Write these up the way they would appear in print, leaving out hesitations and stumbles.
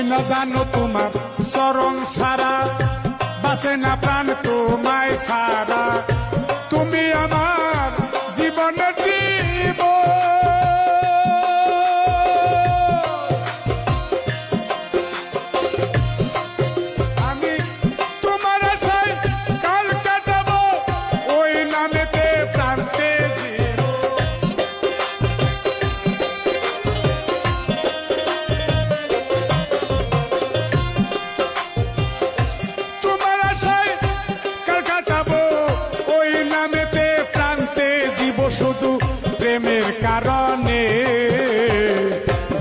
না জানো তোমার চরণ ছাড়া বাসে না প্রাণ তোমায় ছাড়া তুমি আমার জীবনের জীব আমি তোমার আশায় কাল কাটাবো ওই নামেতে প্রান্তে জীব তোমার আশায় কাল কাটাবো ওই নামেতে প্রান্তে জীব শুধু প্রেমের কারণে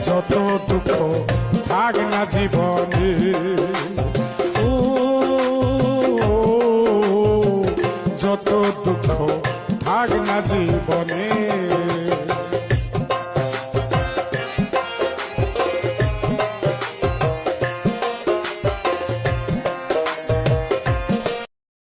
যত দুঃখ থাক না জীবনে ও যত দুঃখ থাক না জীবনে